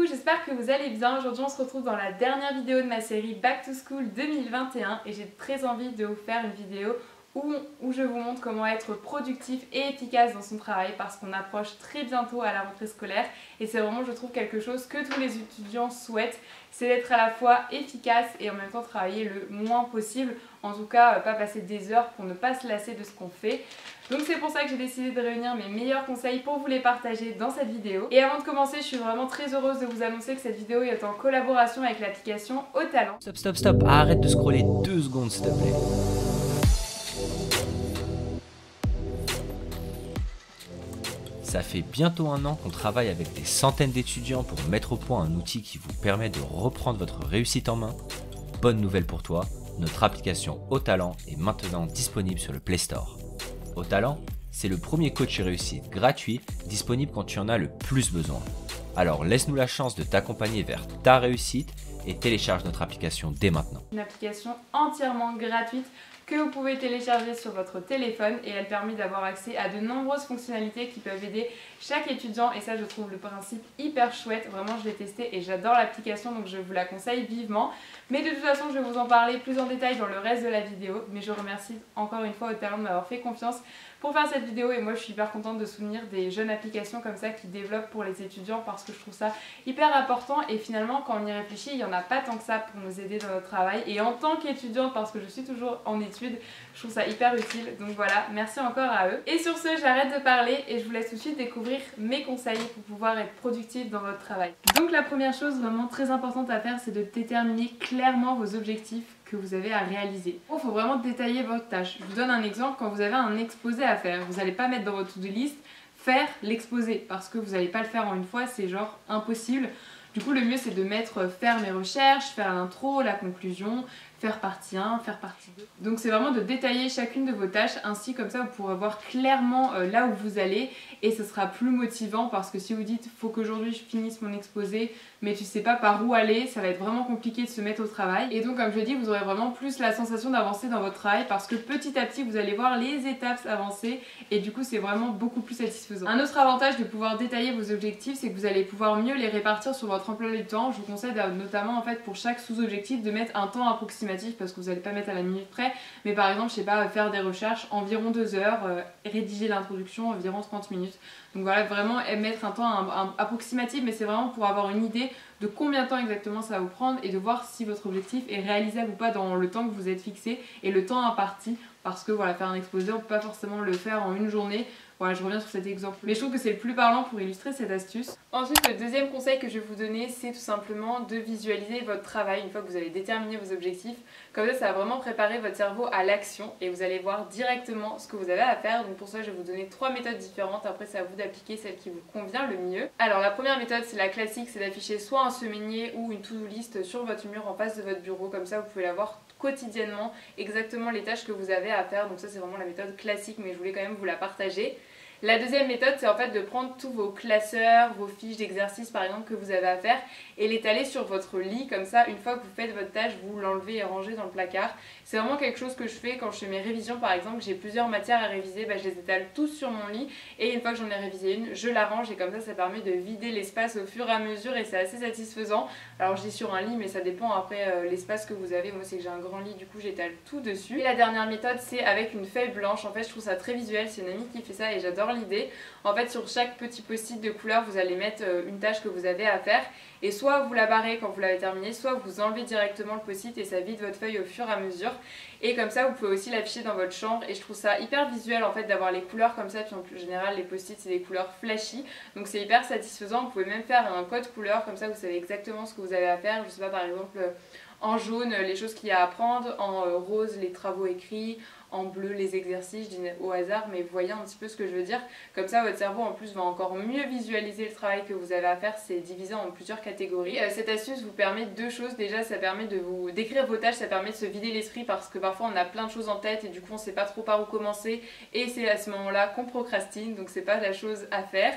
j'espère que vous allez bien. Aujourd'hui on se retrouve dans la dernière vidéo de ma série Back to School 2021 et j'ai très envie de vous faire une vidéo où je vous montre comment être productif et efficace dans son travail parce qu'on approche très bientôt à la rentrée scolaire et c'est vraiment, je trouve, quelque chose que tous les étudiants souhaitent, c'est d'être à la fois efficace et en même temps travailler le moins possible, en tout cas pas passer des heures pour ne pas se lasser de ce qu'on fait. Donc c'est pour ça que j'ai décidé de réunir mes meilleurs conseils pour vous les partager dans cette vidéo. Et avant de commencer, je suis vraiment très heureuse de vous annoncer que cette vidéo est en collaboration avec l'application Otalent. Stop, arrête de scroller 2 secondes s'il te plaît. Ça fait bientôt 1 an qu'on travaille avec des centaines d'étudiants pour mettre au point un outil qui vous permet de reprendre votre réussite en main. Bonne nouvelle pour toi, notre application Otalent est maintenant disponible sur le Play Store. Otalent, c'est le premier coach réussite gratuit disponible quand tu en as le plus besoin. Alors laisse-nous la chance de t'accompagner vers ta réussite et télécharge notre application dès maintenant. Une application entièrement gratuite que vous pouvez télécharger sur votre téléphone et elle permet d'avoir accès à de nombreuses fonctionnalités qui peuvent aider chaque étudiant et ça je trouve le principe hyper chouette. Vraiment je l'ai testé et j'adore l'application donc je vous la conseille vivement. Mais de toute façon je vais vous en parler plus en détail dans le reste de la vidéo. Mais je remercie encore une fois Otalent de m'avoir fait confiance pour faire cette vidéo et moi je suis hyper contente de soutenir des jeunes applications comme ça qui développent pour les étudiants parce que je trouve ça hyper important et finalement quand on y réfléchit il n'y en a pas tant que ça pour nous aider dans notre travail et en tant qu'étudiante parce que je suis toujours en études je trouve ça hyper utile donc voilà, merci encore à eux. Et sur ce j'arrête de parler et je vous laisse tout de suite découvrir mes conseils pour pouvoir être productif dans votre travail. Donc la première chose vraiment très importante à faire c'est de déterminer clairement vos objectifs que vous avez à réaliser. Il faut vraiment détailler votre tâche. Je vous donne un exemple, quand vous avez un exposé à faire, vous n'allez pas mettre dans votre to-do list faire l'exposé parce que vous n'allez pas le faire en une fois, c'est genre impossible. Du coup le mieux c'est de mettre faire mes recherches, faire l'intro, la conclusion, faire partie 1, faire partie 2. Donc c'est vraiment de détailler chacune de vos tâches, ainsi comme ça vous pourrez voir clairement là où vous allez et ce sera plus motivant parce que si vous dites faut qu'aujourd'hui je finisse mon exposé mais tu sais pas par où aller, ça va être vraiment compliqué de se mettre au travail. Et donc comme je dis, vous aurez vraiment plus la sensation d'avancer dans votre travail parce que petit à petit vous allez voir les étapes avancer et du coup c'est vraiment beaucoup plus satisfaisant. Un autre avantage de pouvoir détailler vos objectifs, c'est que vous allez pouvoir mieux les répartir sur votre emploi du temps. Je vous conseille notamment en fait pour chaque sous-objectif de mettre un temps approximatif parce que vous n'allez pas mettre à la minute près, mais par exemple je sais pas, faire des recherches environ 2 heures, rédiger l'introduction environ 30 minutes. Donc voilà, vraiment mettre un temps approximatif, mais c'est vraiment pour avoir une idée de combien de temps exactement ça va vous prendre et de voir si votre objectif est réalisable ou pas dans le temps que vous êtes fixé et le temps imparti, parce que voilà, faire un exposé on peut pas forcément le faire en une journée. Voilà, je reviens sur cet exemple. Mais je trouve que c'est le plus parlant pour illustrer cette astuce. Ensuite, le deuxième conseil que je vais vous donner, c'est tout simplement de visualiser votre travail une fois que vous avez déterminé vos objectifs. Comme ça va vraiment préparer votre cerveau à l'action et vous allez voir directement ce que vous avez à faire. Donc pour ça, je vais vous donner 3 méthodes différentes. Après, c'est à vous d'appliquer celle qui vous convient le mieux. Alors la première méthode, c'est la classique, c'est d'afficher soit un semainier ou une to-do list sur votre mur en face de votre bureau. Comme ça, vous pouvez la voir quotidiennement exactement les tâches que vous avez à faire. Donc ça, c'est vraiment la méthode classique, mais je voulais quand même vous la partager. La deuxième méthode, c'est en fait de prendre tous vos classeurs, vos fiches d'exercice par exemple que vous avez à faire et l'étaler sur votre lit, comme ça une fois que vous faites votre tâche, vous l'enlevez et rangez dans le placard. C'est vraiment quelque chose que je fais quand je fais mes révisions par exemple, j'ai plusieurs matières à réviser, je les étale tous sur mon lit et une fois que j'en ai révisé une, je la range et comme ça permet de vider l'espace au fur et à mesure et c'est assez satisfaisant. Alors je dis sur un lit mais ça dépend après l'espace que vous avez, moi c'est que j'ai un grand lit du coup j'étale tout dessus. Et la dernière méthode c'est avec une feuille blanche, en fait je trouve ça très visuel, c'est une amie qui fait ça et j'adore l'idée. En fait sur chaque petit post-it de couleur vous allez mettre une tâche que vous avez à faire et soit vous la barrez quand vous l'avez terminée, soit vous enlevez directement le post-it et ça vide votre feuille au fur et à mesure et comme ça vous pouvez aussi l'afficher dans votre chambre et je trouve ça hyper visuel en fait d'avoir les couleurs comme ça, puis en plus général les post-it c'est des couleurs flashy donc c'est hyper satisfaisant. Vous pouvez même faire un code couleur comme ça vous savez exactement ce que vous avez à faire, je sais pas, par exemple en jaune les choses qu'il y a à apprendre, en rose les travaux écrits, en bleu les exercices, je dis au hasard mais vous voyez un petit peu ce que je veux dire. Comme ça votre cerveau en plus va encore mieux visualiser le travail que vous avez à faire, c'est divisé en plusieurs catégories. Cette astuce vous permet deux choses, déjà ça permet de vous décrire vos tâches, ça permet de se vider l'esprit parce que parfois on a plein de choses en tête et du coup on sait pas trop par où commencer et c'est à ce moment là qu'on procrastine donc c'est pas la chose à faire.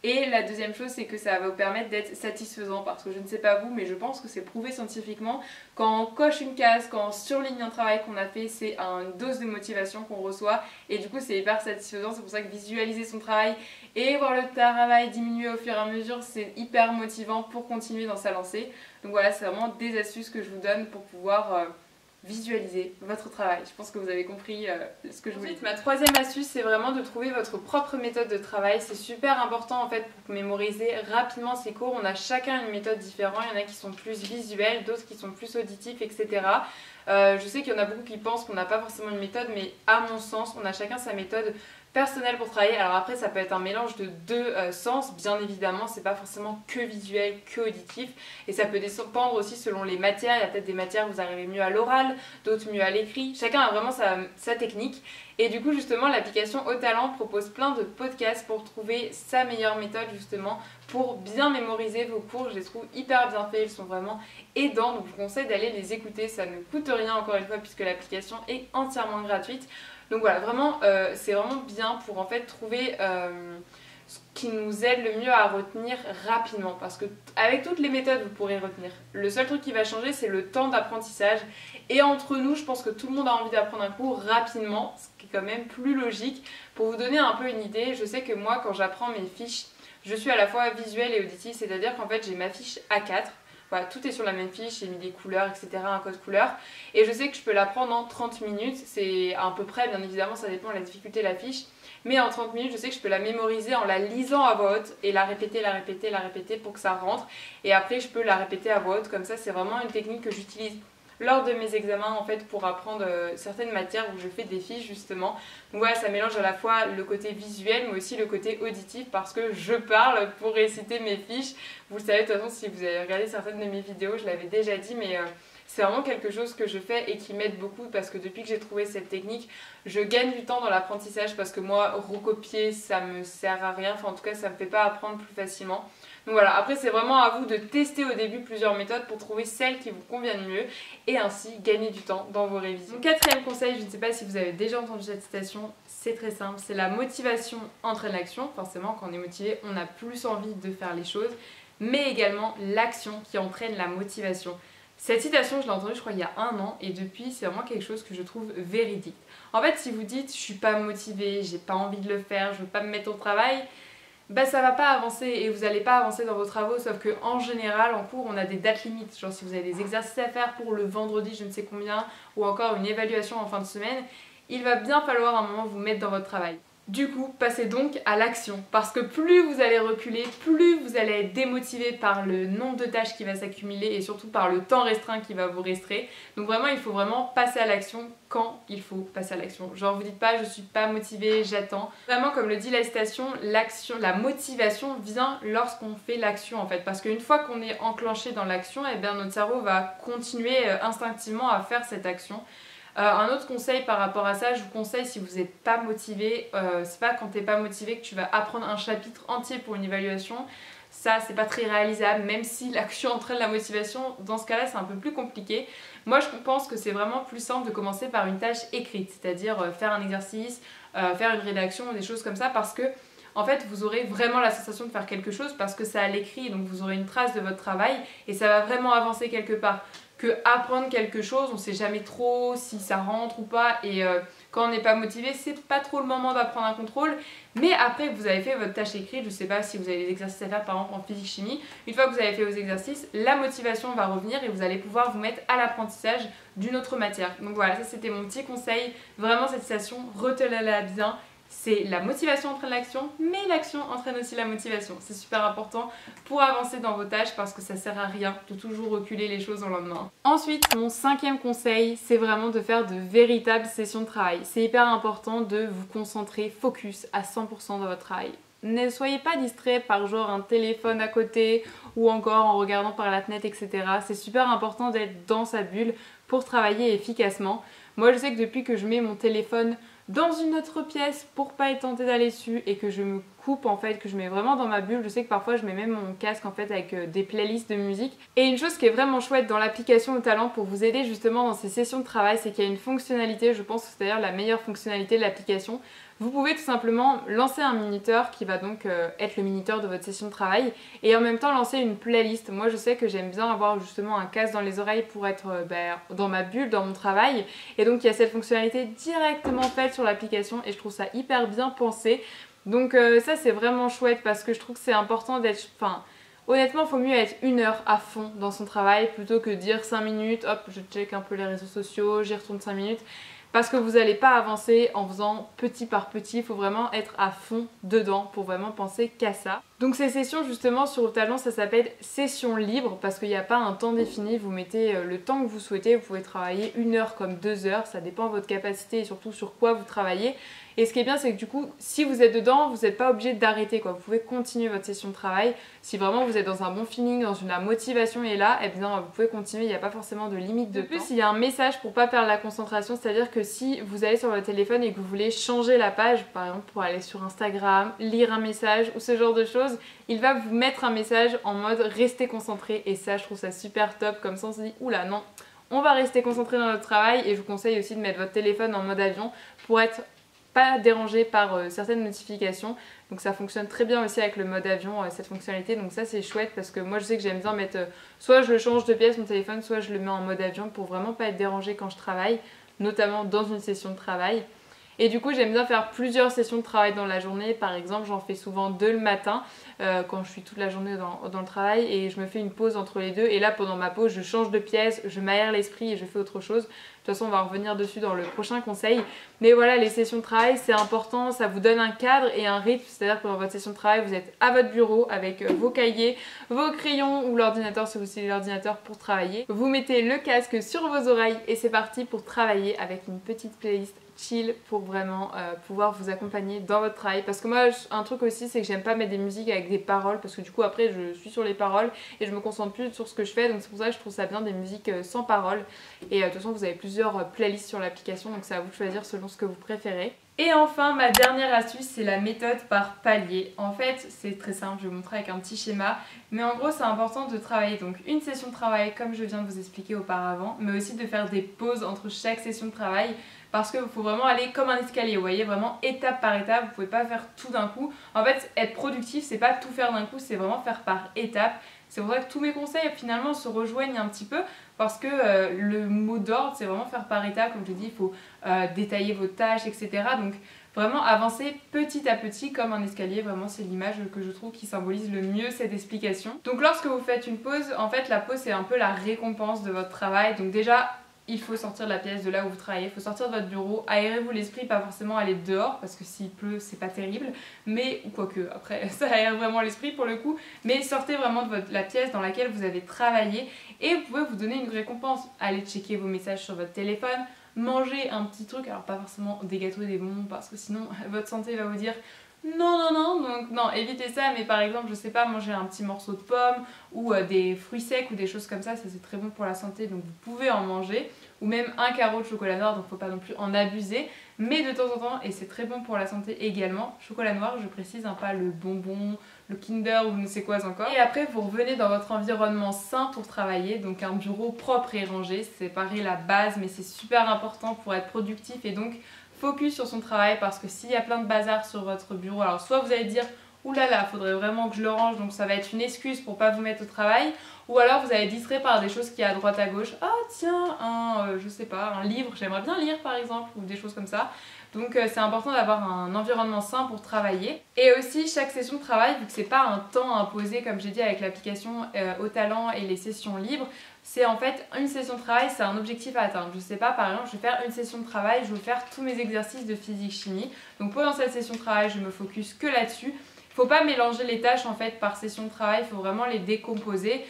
Et la deuxième chose c'est que ça va vous permettre d'être satisfaisant parce que je ne sais pas vous mais je pense que c'est prouvé scientifiquement, quand on coche une case, quand on surligne un travail qu'on a fait, c'est une dose de motivation qu'on reçoit et du coup c'est hyper satisfaisant. C'est pour ça que visualiser son travail et voir le travail diminuer au fur et à mesure, c'est hyper motivant pour continuer dans sa lancée. Donc voilà, c'est vraiment des astuces que je vous donne pour pouvoir visualiser votre travail. Je pense que vous avez compris ce que je voulais dire. Ma troisième astuce, c'est vraiment de trouver votre propre méthode de travail. C'est super important en fait pour mémoriser rapidement ces cours. On a chacun une méthode différente. Il y en a qui sont plus visuels, d'autres qui sont plus auditifs, etc. Je sais qu'il y en a beaucoup qui pensent qu'on n'a pas forcément une méthode, mais à mon sens, on a chacun sa méthode personnelle pour travailler. Alors après, ça peut être un mélange de deux sens, bien évidemment, c'est pas forcément que visuel, que auditif, et ça peut dépendre aussi selon les matières. Il y a peut-être des matières où vous arrivez mieux à l'oral, d'autres mieux à l'écrit. Chacun a vraiment sa technique, et du coup justement l'application Otalent propose plein de podcasts pour trouver sa meilleure méthode justement pour bien mémoriser vos cours. Je les trouve hyper bien faits, ils sont vraiment aidants, donc je vous conseille d'aller les écouter. Ça ne coûte rien encore une fois puisque l'application est entièrement gratuite. Donc voilà, vraiment, c'est vraiment bien pour en fait trouver ce qui nous aide le mieux à retenir rapidement. Parce que avec toutes les méthodes, vous pourrez retenir. Le seul truc qui va changer, c'est le temps d'apprentissage. Et entre nous, je pense que tout le monde a envie d'apprendre un cours rapidement, ce qui est quand même plus logique. Pour vous donner un peu une idée, je sais que moi, quand j'apprends mes fiches, je suis à la fois visuelle et auditive, c'est-à-dire qu'en fait, j'ai ma fiche A4. Voilà, tout est sur la même fiche, j'ai mis des couleurs, etc., un code couleur. Et je sais que je peux l'apprendre en 30 minutes. C'est à peu près, bien évidemment, ça dépend de la difficulté de la fiche. Mais en 30 minutes, je sais que je peux la mémoriser en la lisant à voix haute et la répéter, la répéter, la répéter pour que ça rentre. Et après, je peux la répéter à voix haute. Comme ça, c'est vraiment une technique que j'utilise lors de mes examens en fait pour apprendre certaines matières où je fais des fiches justement. Donc voilà, ça mélange à la fois le côté visuel mais aussi le côté auditif parce que je parle pour réciter mes fiches. Vous le savez de toute façon si vous avez regardé certaines de mes vidéos, je l'avais déjà dit, mais c'est vraiment quelque chose que je fais et qui m'aide beaucoup parce que depuis que j'ai trouvé cette technique, je gagne du temps dans l'apprentissage parce que moi, recopier, ça me sert à rien. Enfin, en tout cas, ça me fait pas apprendre plus facilement. Donc voilà, après c'est vraiment à vous de tester au début plusieurs méthodes pour trouver celle qui vous convient le mieux et ainsi gagner du temps dans vos révisions. Mon quatrième conseil, je ne sais pas si vous avez déjà entendu cette citation, c'est très simple, c'est la motivation entraîne l'action. Forcément, quand on est motivé, on a plus envie de faire les choses, mais également l'action qui entraîne la motivation. Cette citation, je l'ai entendue je crois il y a 1 an et depuis c'est vraiment quelque chose que je trouve véridique. En fait, si vous dites je suis pas motivée, j'ai pas envie de le faire, je veux pas me mettre au travail, bah ça va pas avancer et vous allez pas avancer dans vos travaux, sauf que en général en cours on a des dates limites, genre si vous avez des exercices à faire pour le vendredi je ne sais combien ou encore une évaluation en fin de semaine, il va bien falloir à un moment vous mettre dans votre travail. Du coup, passez donc à l'action parce que plus vous allez reculer, plus vous allez être démotivé par le nombre de tâches qui va s'accumuler et surtout par le temps restreint qui va vous rester. Donc vraiment, il faut vraiment passer à l'action quand il faut passer à l'action. Genre vous dites pas je suis pas motivée, j'attends. Vraiment comme le dit la citation, l'action, la motivation vient lorsqu'on fait l'action en fait. Parce qu'une fois qu'on est enclenché dans l'action, eh bien notre cerveau va continuer instinctivement à faire cette action. Un autre conseil par rapport à ça, je vous conseille si vous n'êtes pas motivé, c'est pas quand t'es pas motivé que tu vas apprendre un chapitre entier pour une évaluation. Ça c'est pas très réalisable, même si l'action entraîne la motivation, dans ce cas là c'est un peu plus compliqué. Moi je pense que c'est vraiment plus simple de commencer par une tâche écrite, c'est-à-dire faire un exercice, faire une rédaction, des choses comme ça, parce que en fait vous aurez vraiment la sensation de faire quelque chose parce que c'est à l'écrit, donc vous aurez une trace de votre travail et ça va vraiment avancer quelque part. Que apprendre quelque chose, on sait jamais trop si ça rentre ou pas et quand on n'est pas motivé, c'est pas trop le moment d'apprendre un contrôle, mais après que vous avez fait votre tâche écrite, je sais pas si vous avez des exercices à faire par exemple en physique-chimie, une fois que vous avez fait vos exercices, la motivation va revenir et vous allez pouvoir vous mettre à l'apprentissage d'une autre matière. Donc voilà, ça c'était mon petit conseil, vraiment cette citation, retenez-la bien. C'est la motivation entraîne l'action, mais l'action entraîne aussi la motivation. C'est super important pour avancer dans vos tâches parce que ça sert à rien de toujours reculer les choses au lendemain. Ensuite, mon 5e conseil, c'est vraiment de faire de véritables sessions de travail. C'est hyper important de vous concentrer focus à 100% dans votre travail. Ne soyez pas distrait par genre un téléphone à côté ou encore en regardant par la fenêtre, etc. C'est super important d'être dans sa bulle pour travailler efficacement. Moi, je sais que depuis que je mets mon téléphone dans une autre pièce pour pas être tentée d'aller dessus et que je me coupe en fait, que je mets vraiment dans ma bulle. Je sais que parfois je mets même mon casque en fait avec des playlists de musique. Et une chose qui est vraiment chouette dans l'application Otalent pour vous aider justement dans ces sessions de travail, c'est qu'il y a une fonctionnalité, je pense que c'est d'ailleurs la meilleure fonctionnalité de l'application. Vous pouvez tout simplement lancer un minuteur qui va donc être le minuteur de votre session de travail et en même temps lancer une playlist. Moi je sais que j'aime bien avoir justement un casque dans les oreilles pour être dans ma bulle, dans mon travail, et donc il y a cette fonctionnalité directement faite sur l'application et je trouve ça hyper bien pensé. Donc ça c'est vraiment chouette parce que je trouve que c'est important d'être... Enfin, honnêtement, il faut mieux être 1 heure à fond dans son travail plutôt que dire 5 minutes, hop, je check un peu les réseaux sociaux, j'y retourne 5 minutes. Parce que vous n'allez pas avancer en faisant petit par petit, il faut vraiment être à fond dedans pour vraiment penser qu'à ça. Donc ces sessions justement sur Otalent, ça s'appelle session libre parce qu'il n'y a pas un temps défini, vous mettez le temps que vous souhaitez, vous pouvez travailler 1 heure comme 2 heures, ça dépend de votre capacité et surtout sur quoi vous travaillez. Et ce qui est bien, c'est que du coup, si vous êtes dedans, vous n'êtes pas obligé d'arrêter quoi. Vous pouvez continuer votre session de travail. Si vraiment vous êtes dans un bon feeling, la motivation est là, eh bien vous pouvez continuer, il n'y a pas forcément de limite de temps. De plus, il y a un message pour pas perdre la concentration, c'est-à-dire que si vous allez sur votre téléphone et que vous voulez changer la page, par exemple pour aller sur Instagram, lire un message ou ce genre de choses, il va vous mettre un message en mode restez concentré et ça je trouve ça super top, comme ça on se dit oula non, on va rester concentré dans notre travail et je vous conseille aussi de mettre votre téléphone en mode avion pour être pas dérangé par certaines notifications. Donc ça fonctionne très bien aussi avec le mode avion, cette fonctionnalité. Donc ça c'est chouette parce que moi je sais que j'aime bien mettre... soit je le change de pièce mon téléphone, soit je le mets en mode avion pour vraiment pas être dérangé quand je travaille, notamment dans une session de travail. Et du coup j'aime bien faire plusieurs sessions de travail dans la journée. Par exemple j'en fais souvent 2 le matin quand je suis toute la journée dans le travail et je me fais une pause entre les deux. Et là pendant ma pause je change de pièce, je m'aère l'esprit et je fais autre chose. De toute façon on va revenir dessus dans le prochain conseil. Mais voilà, les sessions de travail c'est important, ça vous donne un cadre et un rythme. C'est-à-dire que pendant votre session de travail vous êtes à votre bureau avec vos cahiers, vos crayons ou l'ordinateur si vous utilisez l'ordinateur pour travailler. Vous mettez le casque sur vos oreilles et c'est parti pour travailler avec une petite playlist chill pour vraiment pouvoir vous accompagner dans votre travail. Parce que moi un truc aussi c'est que j'aime pas mettre des musiques avec des paroles parce que du coup après je suis sur les paroles et je me concentre plus sur ce que je fais, donc c'est pour ça que je trouve ça bien des musiques sans paroles. Et de toute façon vous avez plusieurs playlists sur l'application donc c'est à vous de choisir selon ce que vous préférez. Et enfin ma dernière astuce c'est la méthode par palier. En fait c'est très simple, je vais vous montrer avec un petit schéma, mais en gros c'est important de travailler donc une session de travail comme je viens de vous expliquer auparavant, mais aussi de faire des pauses entre chaque session de travail. Parce qu'il faut vraiment aller comme un escalier, vous voyez, vraiment étape par étape, vous pouvez pas faire tout d'un coup. En fait, être productif, c'est pas tout faire d'un coup, c'est vraiment faire par étapes. C'est pour ça que tous mes conseils finalement se rejoignent un petit peu parce que le mot d'ordre, c'est vraiment faire par étapes. Comme je l'ai dit, il faut détailler vos tâches, etc. Donc vraiment avancer petit à petit comme un escalier, vraiment c'est l'image que je trouve qui symbolise le mieux cette explication. Donc lorsque vous faites une pause, en fait la pause c'est un peu la récompense de votre travail. Donc déjà, il faut sortir de la pièce de là où vous travaillez, il faut sortir de votre bureau, aérez-vous l'esprit, pas forcément aller dehors parce que s'il pleut c'est pas terrible, mais ou quoique après ça aère vraiment l'esprit pour le coup, mais sortez vraiment de la pièce dans laquelle vous avez travaillé et vous pouvez vous donner une récompense. Allez checker vos messages sur votre téléphone, manger un petit truc, alors pas forcément des gâteaux et des bonbons parce que sinon votre santé va vous dire non, donc non, évitez ça, mais par exemple, je sais pas, manger un petit morceau de pomme ou des fruits secs ou des choses comme ça c'est très bon pour la santé, donc vous pouvez en manger, ou même un carreau de chocolat noir, donc faut pas non plus en abuser, mais de temps en temps, et c'est très bon pour la santé également, chocolat noir, je précise, hein, pas le bonbon, le Kinder ou ne sais quoi encore. Et après, vous revenez dans votre environnement sain pour travailler, donc un bureau propre et rangé, c'est pareil la base, mais c'est super important pour être productif et donc focus sur son travail parce que s'il y a plein de bazar sur votre bureau, alors soit vous allez dire oulala, faudrait vraiment que je le range, donc ça va être une excuse pour pas vous mettre au travail, ou alors vous allez être distrait par des choses qu'il y a à droite à gauche. Ah tiens, je sais pas, un livre, j'aimerais bien lire par exemple, ou des choses comme ça. Donc c'est important d'avoir un environnement sain pour travailler. Et aussi chaque session de travail, vu que c'est pas un temps imposé comme j'ai dit avec l'application Otalent et les sessions libres, c'est en fait une session de travail, c'est un objectif à atteindre. Je sais pas, par exemple, je vais faire une session de travail, je vais faire tous mes exercices de physique-chimie. Donc pendant cette session de travail, je me focus que là-dessus. Faut pas mélanger les tâches en fait par session de travail, il faut vraiment les décomposer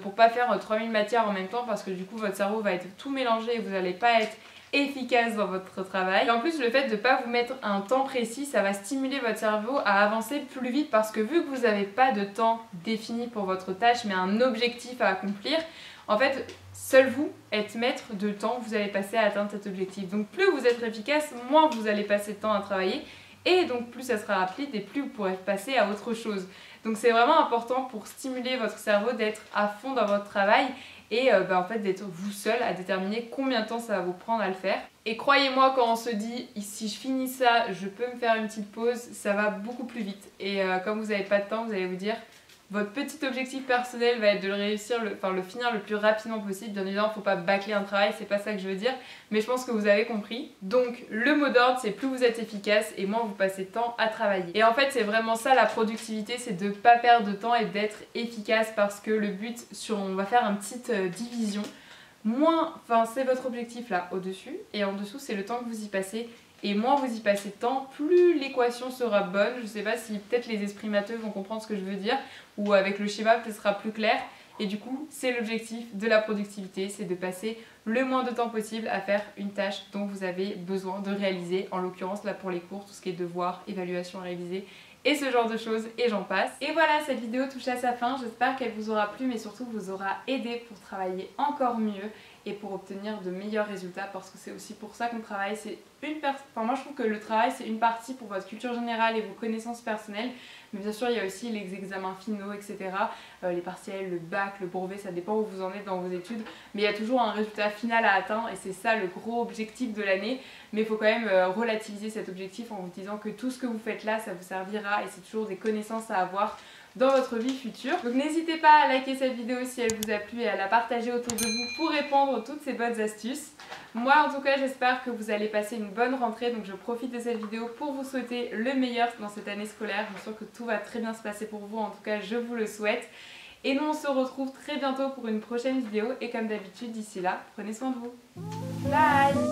pour pas faire 3000 matières en même temps parce que du coup votre cerveau va être tout mélangé et vous n'allez pas être efficace dans votre travail. Et en plus le fait de ne pas vous mettre un temps précis, ça va stimuler votre cerveau à avancer plus vite parce que vu que vous n'avez pas de temps défini pour votre tâche mais un objectif à accomplir, en fait seul vous êtes maître de temps que vous allez passer à atteindre cet objectif. Donc plus vous êtes efficace, moins vous allez passer de temps à travailler et donc plus ça sera rapide et plus vous pourrez passer à autre chose. Donc c'est vraiment important pour stimuler votre cerveau d'être à fond dans votre travail et en fait d'être vous seul à déterminer combien de temps ça va vous prendre à le faire. Et croyez-moi, quand on se dit si je finis ça, je peux me faire une petite pause, ça va beaucoup plus vite. Et comme vous n'avez pas de temps, vous allez vous dire Votre petit objectif personnel va être de le réussir, le finir le plus rapidement possible. Bien évidemment, il ne faut pas bâcler un travail, c'est pas ça que je veux dire, mais je pense que vous avez compris. Donc le mot d'ordre, c'est plus vous êtes efficace et moins vous passez de temps à travailler. Et en fait, c'est vraiment ça la productivité, c'est de ne pas perdre de temps et d'être efficace, parce que le but, on va faire une petite division. C'est votre objectif là au-dessus, et en dessous, c'est le temps que vous y passez. Et moins vous y passez de temps, plus l'équation sera bonne. Je sais pas si peut-être les esprits matheux vont comprendre ce que je veux dire, ou avec le schéma peut-être sera plus clair. Et du coup, c'est l'objectif de la productivité, c'est de passer le moins de temps possible à faire une tâche dont vous avez besoin de réaliser. En l'occurrence là pour les cours, tout ce qui est devoirs, évaluation à réviser et ce genre de choses, et j'en passe. Et voilà, cette vidéo touche à sa fin. J'espère qu'elle vous aura plu, mais surtout vous aura aidé pour travailler encore mieux et pour obtenir de meilleurs résultats, parce que c'est aussi pour ça qu'on travaille. Moi je trouve que le travail c'est une partie pour votre culture générale et vos connaissances personnelles, mais bien sûr il y a aussi les examens finaux, etc. Les partiels, le bac, le brevet, ça dépend où vous en êtes dans vos études, mais il y a toujours un résultat final à atteindre et c'est ça le gros objectif de l'année. Mais il faut quand même relativiser cet objectif en vous disant que tout ce que vous faites là, ça vous servira et c'est toujours des connaissances à avoir dans votre vie future. Donc n'hésitez pas à liker cette vidéo si elle vous a plu et à la partager autour de vous pour répandre toutes ces bonnes astuces. Moi en tout cas j'espère que vous allez passer une bonne rentrée, donc je profite de cette vidéo pour vous souhaiter le meilleur dans cette année scolaire. Je suis sûre que tout va très bien se passer pour vous, en tout cas je vous le souhaite. Et nous on se retrouve très bientôt pour une prochaine vidéo et comme d'habitude d'ici là, prenez soin de vous. Bye!